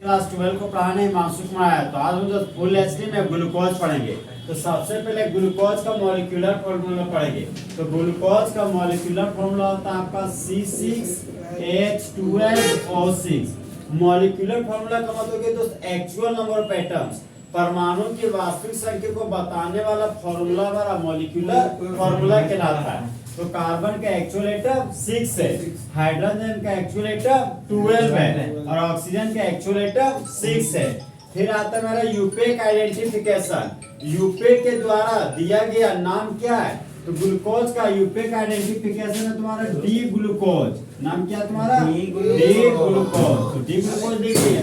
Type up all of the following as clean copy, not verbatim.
Class 12 को पढ़ाने हिमांशु कुमार आया। तो आज हम जो फुल एचडी में ग्लूकोज पढ़ेंगे। तो सबसे पहले ग्लूकोज का मॉलिक्यूलर फॉर्मूला पढ़ेंगे। तो ग्लूकोज का मॉलिक्यूलर फॉर्मूला होता है आपका C6H12O6। मॉलिक्यूलर फॉर्मूला का मतलब है दोस्त एक्चुअल नंबर ऑफ एटम्स, परमाणु की वास्तविक संख्या को बताने वाला फॉर्मूला हमारा मॉलिक्यूलर फॉर्मूला कहलाता है। तो कार्बन का एक्चुअल एटम 6 है, हाइड्रोजन का एक्चुअल एटम 12 है और ऑक्सीजन का एक्चुअल एटम 6 है। फिर आता है हमारा यूपेक आइडेंटिफिकेशन। यूपेक के द्वारा दिया गया नाम क्या है? तो ग्लूकोज का यूपेक आइडेंटिफिकेशन है तुम्हारा डी ग्लूकोज। नाम क्या तुम्हारा? D glucose. तो डी ग्लूकोज लिख दिया।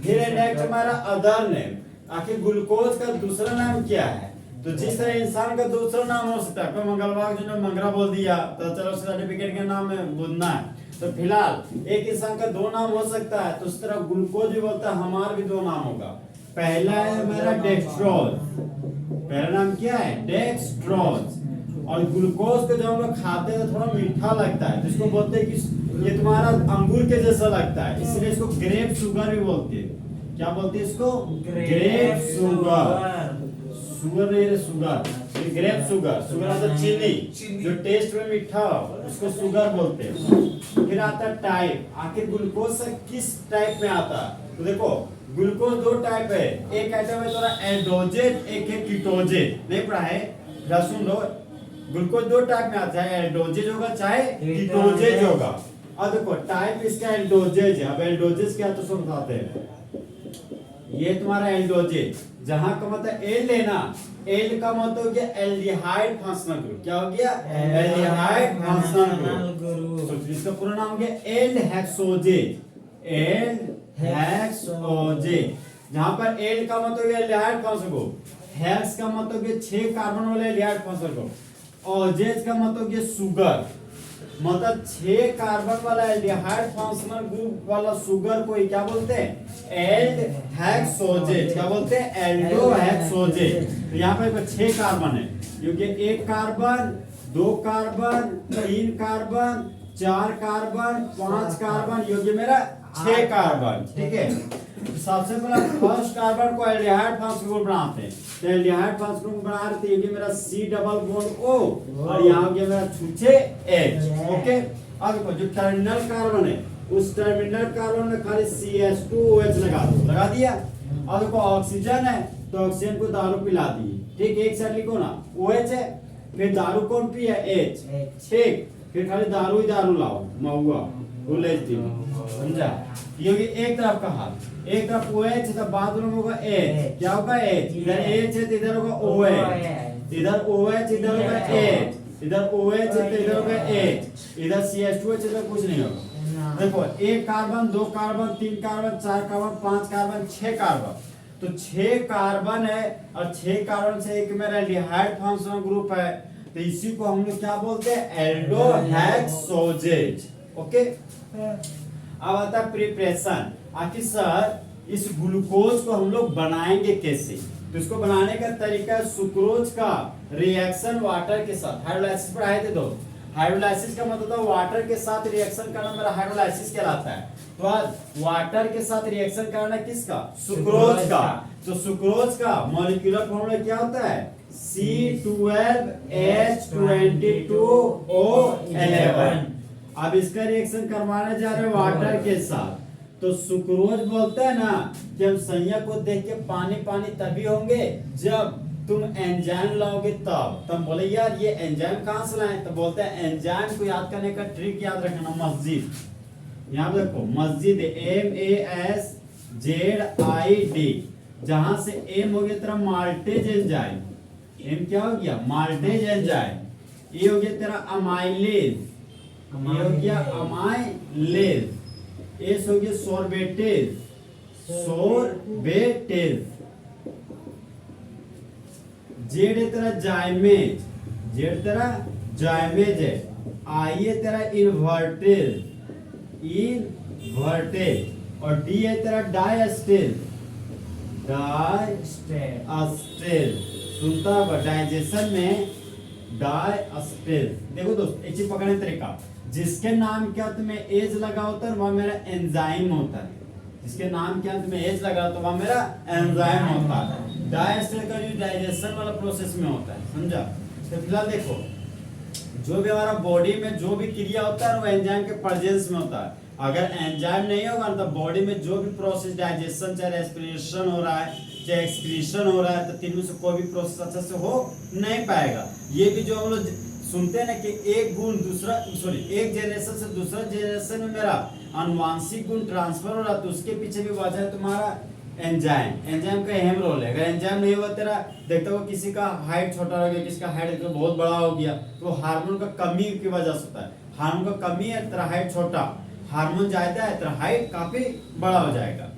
फिर नेक्स्ट हमारा अदर नेम। आखिर ग्लूकोज का दूसरा नाम क्या है? तो जिस तरह इंसान का दूसरा नाम हो सकता है, मंगलवार जो मंगरा बोल दिया तो चलो सर्टिफिकेट के नाम में बोलना है। तो फिलहाल एक इंसान का दो नाम हो सकता है, तो उस तरह ग्लूकोज भी बोलता है, हमारा भी दो नाम होगा। पहला है मेरा डेक्सट्रोज। पहला नाम क्या है? डेक्सट्रोज। और ग्लूकोज को जब हम लोग खाते हैं तो थोड़ा मीठा लगता है, जिसको बोलते हैं कि ये तुम्हारा अंगूर के जैसा लगता है, इसलिए इसको ग्रेप शुगर भी बोलते हैं। क्या बोलते हैं इसको? Grep sugar. शुगर नहीं रे, शुगर। Grep sugar. शुगर मतलब चीनी जो टेस्ट में मीठा हो, उसको शुगर बोलते हैं। फिर आता है टाइप। आखिर ग्लूकोज से किस टाइप में आता है? तो देखो ग्लूकोज दो टाइप है। एक आइटम है थोड़ा एल्डोजेन, एक है कीटोजेन। नहीं पढ़ा है? सुन लो, ग्लूकोज दो टाइप में आता है, एल्डोजेज होगा चाहे कीटोजेज होगा। अब देखो टाइप इसका एल्डोजेज है। अब एल्डोजेज क्या तो सब बताते हैं। ये तुम्हारा एल्डोजेज, जहां का मतलब एल लेना, एल का मतलब हो गया एल्डिहाइड फंक्शनल ग्रुप। क्या हो गया? Aldehyde functional group. तो इसका पूरा नाम हो गया एल हेक्सोजेज। एल हेक्सोजेज, जहां पर एल का मतलब है एल्डिहाइड फंक्शनल ग्रुप, हेक्स का मतलब है 6 कार्बन वाला एल्डिहाइड फंक्शनल ग्रुप, ओजेज का मतलब है शुगर, मतलब 6 कार्बन वाला एल्डिहाइड फंक्शनल ग्रुप वाला शुगर को क्या बोलते हैं? एल्डोहेक्सोजेज। क्या बोलते हैं? एल्डोहेक्सोजेज। तो यहाँ पे 6 कार्बन है, क्योंकि 1 carbon, 2 carbon, 3 carbon, 4 carbon, 5 carbon, योग्य मेरा 6 कार्बन। ठीक है। सबसे पहले फर्स्ट कार्बन को एल्डिहाइड फंक्शनल ग्रुप बनाते हैं। तो एल्डिहाइड फंक्शनल ग्रुप बना रहे थे, ये मेरा C डबल बॉन्ड O और यहाँ हो गया मेरा छूछे H। ओके। अब देखो जो टर्मिनल कार्बन है, उस टर्मिनल कार्बन में खाली CH2OH लगा दिया। अब देखो ऑक्सीजन है, तो ऑक्सीजन को दारू पिला दी। ठीक, एक साइड लिखो ना, OH है, फिर दारू कौन पिया? H। ठीक, फिर खाली दारू ही दारू लाओ, महुआ समझा? ये एक तरफ का हाल, एक तरफ OH तो बाथरूम होगा H। क्या होगा? H। इधर H है तो इधर होगा OH, इधर OH इधर होगा H, इधर OH है तो इधर होगा H, इधर CH2H इधर कुछ नहीं होगा। देखो 1 carbon, 2 carbon, 3 carbon, 4 carbon, 5 carbon, 6 carbon. तो 6 कार्बन है और 6 कार्बन से एक मेरा एल्डिहाइड फंक्शनल ग्रुप है, तो इसी को हम लोग क्या बोलते हैं? एल्डोहेक्सोजेज। ओके। अब आता है प्रिपरेशन। आखिर सर इस ग्लूकोज को हम लोग बनाएंगे कैसे? तो इसको बनाने का तरीका है सुक्रोज का रिएक्शन वाटर के साथ। हाइड्रोलाइसिस पढ़ाए थे दोस्त। हाइड्रोलाइसिस का मतलब होता है वाटर के साथ रिएक्शन करना, मेरा हाइड्रोलाइसिस कहलाता है। तो आज वाटर के साथ रिएक्शन करना किसका? सुक्रोज का। तो सुक्रोज का मॉलिक्यूलर फॉर्मूला क्या होता है? C12H22O11। अब इसका रिएक्शन करवाने जा रहे हैं वाटर के साथ। तो सुक्रोज बोलता है ना कि हम संयंत्र को देख के पानी पानी तभी होंगे जब तुम एंजाइम लाओगे तब बोले यार ये एंजाइम कहां से लाए? तो बोलते हैं एंजाइम को याद करने का ट्रिक याद रखना, मस्जिद। यहाँ देखो मस्जिद MASZID, जहां से M हो गया तेरा माल्टेज एंजाइम। M क्या हो गया? Maltase enzyme. ये हो गया तेरा अमाइलेज, ये हो गया अमाइलेज। एस हो गया सोर्बेटेज, सोर्बेटेज। जेड है तेरा जाइमेज, जेड तेरा जाइमेज है। आई है तेरा इन्वर्टेज, इन्वर्टेज। और डी है तेरा डायस्टेज, डायस्टेज। सुनता होगा डाइजेशन में डायस्टेज। देखो दोस्त एक चीज पकड़ने तरीका, जिसके नाम क्या तुम्हें एज लगा होता है वह मेरा एंजाइम होता है। जिसके नाम के अंत में एच लगा तो वह मेरा एंजाइम होता है। डायस्टर का जो डाइजेशन वाला प्रोसेस में होता है, समझा। तो फिलहाल देखो, जो भी हमारा बॉडी में जो भी क्रिया होता है वो एंजाइम के प्रेजेंस में होता है। अगर एंजाइम नहीं होगा तो बॉडी में जो भी प्रोसेस, डाइजेशन चाहे रेस्पिरेशन हो रहा है चाहे एक्सक्रीशन हो रहा है, तो तीनों से कोई भी प्रोसेस अच्छे से हो नहीं पाएगा। ये भी जो हम लोग सुनते हैं ना कि एक जनरेशन से दूसरा जनरेशन में मेरा अनुवांशिक गुण ट्रांसफर हो रहा है, तो उसके पीछे भी वजह है तुम्हारा एंजाइम का अहम रोल है। अगर एंजाइम नहीं हुआ तेरा, देखते हो किसी का हाइट छोटा हो गया, किसी का हाइट बहुत बड़ा हो गया, तो हार्मोन का कमी की वजह से होता है। हार्मोन का कमी है तेरा हाइट छोटा, हार्मोन ज्यादा है तेरा हाइट काफी बड़ा हो जाएगा।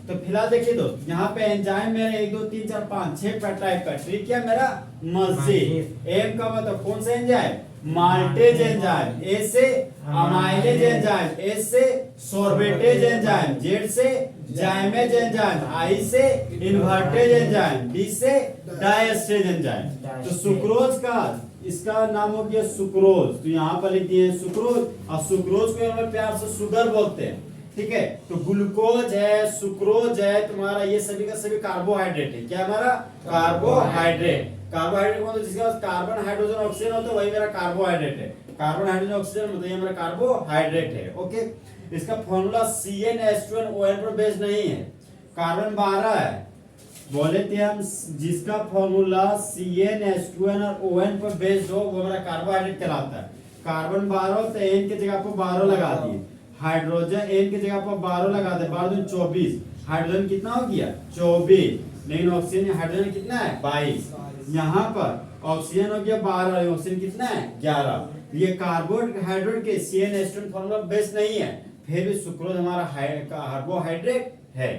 तो फिलहाल देखिए दोस्त, यहाँ पे एंजाइम मेरा 1 2 3 4 5 6 टाइप का। ट्रिक क्या मेरा मस्जिद। एम का मतलब कौन सा एंजाइम? Maltase enzyme. ए से अमाइलेज एंजाइम, एस से सोर्बेटेज एंजाइम, जेड से जाइमेज एंजाइम, आई से इन्वर्टेज एंजाइम, डी से डायस्टेज एंजाइम। तो सुक्रोज का इसका नाम हो गया सुक्रोज, तो यहाँ पर लिख दिए सुक्रोज। और सुक्रोज को हम प्यार से शुगर बोलते हैं, ठीक है। तो ग्लूकोज है, सुक्रोज है, तुम्हारा ये सभी का सभी कार्बोहाइड्रेट है। क्या हमारा? कार्बोहाइड्रेट। कार्बोहाइड्रेट मतलब जिसके पास कार्बन हाइड्रोजन ऑक्सीजन होता है वही मेरा कार्बोहाइड्रेट है। कार्बन हाइड्रोजन ऑक्सीजन मतलब ये मेरा कार्बोहाइड्रेट है। ओके, इसका फॉर्मूला CnH2nON पर बेस्ड नहीं है, कार्बन 12 है। बोले थे हम जिसका फॉर्मूला CnH2n और ON पर बेस्ड हो वो मेरा कार्बोहाइड्रेट कहलाता है। कार्बन 12 तो N की जगह पर 12 लगा दिए, हाइड्रोजन N की जगह पर 12 लगा दे, 12 दूनी 24। हाइड्रोजन कितना हो गया? 24। लेकिन ऑक्सीजन हाइड्रोजन कितना है? 22। यहाँ पर ऑक्सीजन हो गया 12, ऑक्सीजन कितना है? 11। ये कार्बोहाइड्रेट के CnH2n फॉर्मूला बेस नहीं है, फिर भी सुक्रोज हमारा कार्बोहाइड्रेट है।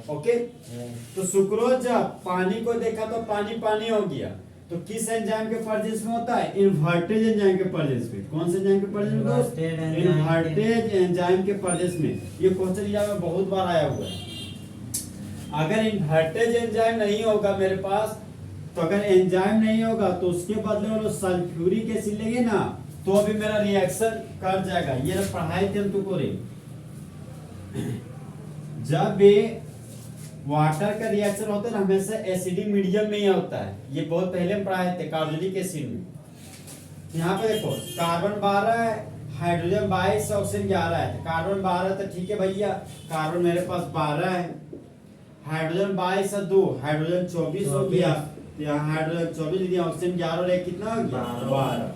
ओके, तो सुक्रोज जब पानी को देखा तो पानी पानी हो गया, तो किस एंजाइम के प्रेजेंस में होता है? इन्वर्टेज एंजाइम के प्रेजेंस में। कौन से एंजाइम के प्रेजेंस में दोस्त? इन्वर्टेज एंजाइम के प्रेजेंस में। ये क्वेश्चन एग्जाम में बहुत बार आया हुआ है। अगर इन्वर्टेज एंजाइम नहीं होगा मेरे पास, तो अगर एंजाइम नहीं होगा तो उसके बदले में लोग सल्फ्यूरिक एसिड लेंगे ना, तो अभी मेरा रिएक्शन कर जाएगा। ये पढ़ाई थे हम तुमको रे, जब भी वाटर का रिएक्शन होता है ना हमेशा एसिडिक मीडियम में ही होता है। ये बहुत पहले हम पढ़ाए थे कार्बोनिक एसिड में। यहाँ पे देखो कार्बन 12 है, हाइड्रोजन 22, ऑक्सीजन 11 है। कार्बन 12 तो ठीक है भैया, कार्बन मेरे पास 12 है, हाइड्रोजन 22 है 2, हाइड्रोजन 24 हो गया, यहाँ हाइड्रोजन 24 दिया, ऑक्सीजन 11 रहे, कितना हो गया? 12।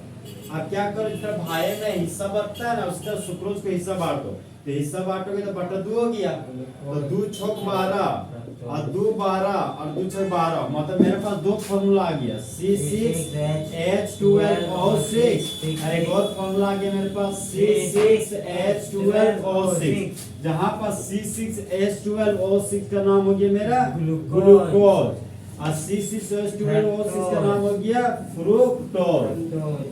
अब क्या करो, जिस तरह भाई में हिस्सा बढ़ता है ना उस तरह सुक्रोज को हिस्सा बांट दो। तो हिस्सा बांटोगे तो बटा 2 हो गया, तो 2 छक 12 और 2 12 और 2 छक 12, मतलब मेरे पास 2 फॉर्मूला आ गया C6H12O6। एक और फॉर्मूला आ गया मेरे पास C6H12O6, जहां पर C6H12O6 का नाम हो गया मेरा ग्लूकोज और C6H12O6 का नाम हो गया फ्रुक्टोज।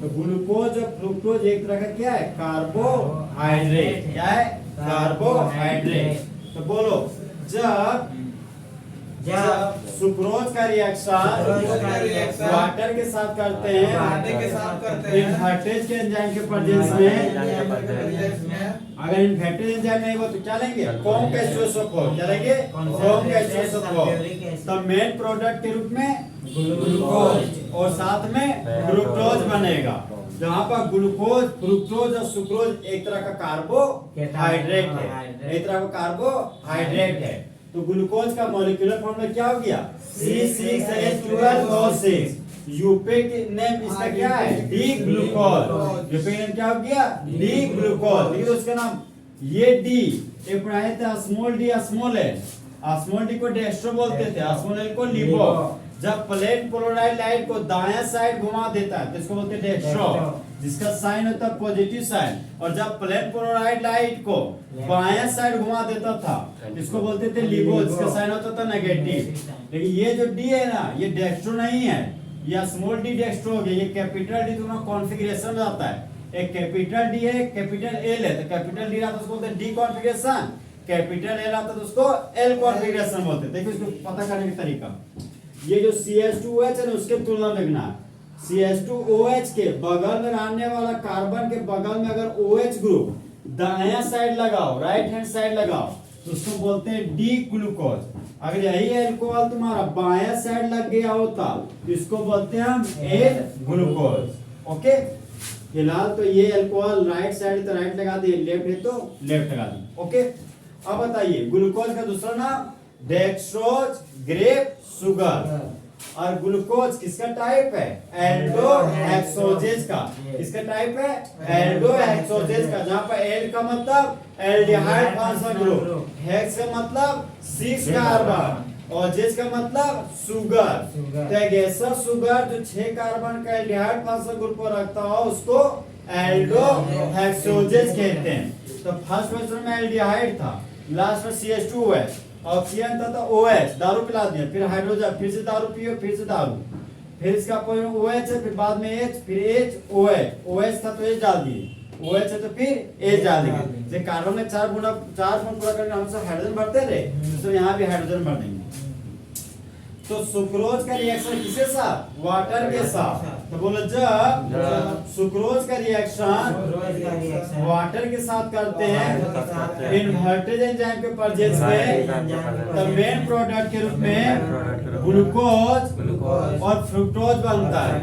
तो ग्लूकोज और फ्रुक्टोज एक तरह का क्या है? कार्बोहाइड्रेट। क्या है? कार्बोहाइड्रेट। तो बोलो, जब सुक्रोज का रिएक्शन वाटर के साथ करते हैं इन्वर्टेज के एंजाइम के प्रेजेंस में, अगर इन्वर्टेज एंजाइम नहीं हो तो क्या लेंगे? Com H2SO4। क्या लेंगे? Com H2SO4। तो मेन प्रोडक्ट के रूप में ग्लूकोज और साथ में फ्रुक्टोज बनेगा। जहाँ पर ग्लूकोज, फ्रुक्टोज और सुक्रोज एक तरह का कार्बोहाइड्रेट है, एक तरह का कार्बोहाइड्रेट है। तो ग्लूकोज का मॉलिक्यूलर फॉर्मूला क्या हो गया? C6H12O6। यूपिक नेम इसका क्या है? D glucose. यूपिक नेम क्या हो गया? D glucose. देखिए उसका नाम ये डी एक पढ़ाए थे, small D small L. Small D को डेस्ट्रो बोलते थे, स्मॉल एल को लिबो। जब प्लेन पोलराइज लाइट को दायां साइड घुमा देता है तो इसको बोलते हैं डेस्ट्रो, जिसका साइन होता है पॉजिटिव साइन। और जब प्लेन पोलराइज लाइट को बायां साइड घुमा देता था इसको बोलते थे लिबो, जिसका साइन होता था नेगेटिव। लेकिन ये जो डी है ना, ये डेस्ट्रो नहीं है, ये स्मॉल डी डेस्ट्रो हो गया। ये कैपिटल डी दोनों कॉन्फ़िगरेशन में आता है, एक कैपिटल डी है, कैपिटल एल है। तो कैपिटल डी आता है उसको बोलते हैं डी कॉन्फ़िगरेशन, कैपिटल एल आता है तो उसको एल कॉन्फ़िगरेशन बोलते हैं। देखो इसको पता करने का तरीका, ये जो CH2OH है ना उसके तुलना में देखना, CH2OH के बगल में रहने वाला कार्बन के बगल में अगर OH ग्रुप दायां साइड लगाओ, राइट हैंड साइड लगाओ, तो उसको बोलते हैं डी ग्लूकोज। अगर यही अल्कोहल तुम्हारा बायां साइड लग गया होता तो इसको बोलते हैं हम एल ग्लूकोज। ओके, फिलहाल तो ये अल्कोहल राइट साइड तो राइट लगा दिए, लेफ्ट है तो लेफ्ट लगा दिए। ओके, अब बताइए ग्लूकोज का दूसरा नाम डेक्सट्रोज ग्रेप शुगर। और ग्लूकोज किसका टाइप है? एल्डोहेक्सोजेज का। किसका टाइप है? एल्डोहेक्सोजेज का, जहां पर एल का मतलब एल्डिहाइड फंक्शनल ग्रुप, हेक्स का मतलब 6 कार्बन और जेज का मतलब शुगर। तो एक ऐसा शुगर जो 6 कार्बन का एल्डिहाइड फंक्शनल ग्रुप को रखता हो उसको एल्डोहेक्सोजेज कहते हैं। तो फर्स्ट क्वेश्चन में एल्डिहाइड था, लास्ट में CH2OH, ऑक्सीजन था तो OH, दारू पिला दिया, फिर हाइड्रोजन, फिर से दारू पियो, फिर से दारू, फिर इसका कोई OH है, फिर बाद में H, फिर H, OH था तो H डाल दिए, OH है तो फिर H डाल देंगे। जैसे कार्बन में 4 बॉन्ड पूरा करके हमसे हाइड्रोजन भरते थे, तो यहाँ भी हाइड्रोजन भर देंगे। तो सुक्रोज का रिएक्शन किसके साथ? वाटर के साथ। तो बोलो जब सुक्रोज का रिएक्शन वाटर के साथ करते हैं इन्वर्टेज एंजाइम के प्रेजेंस में, तो मेन प्रोडक्ट के रूप में ग्लूकोज और फ्रुक्टोज बनता है।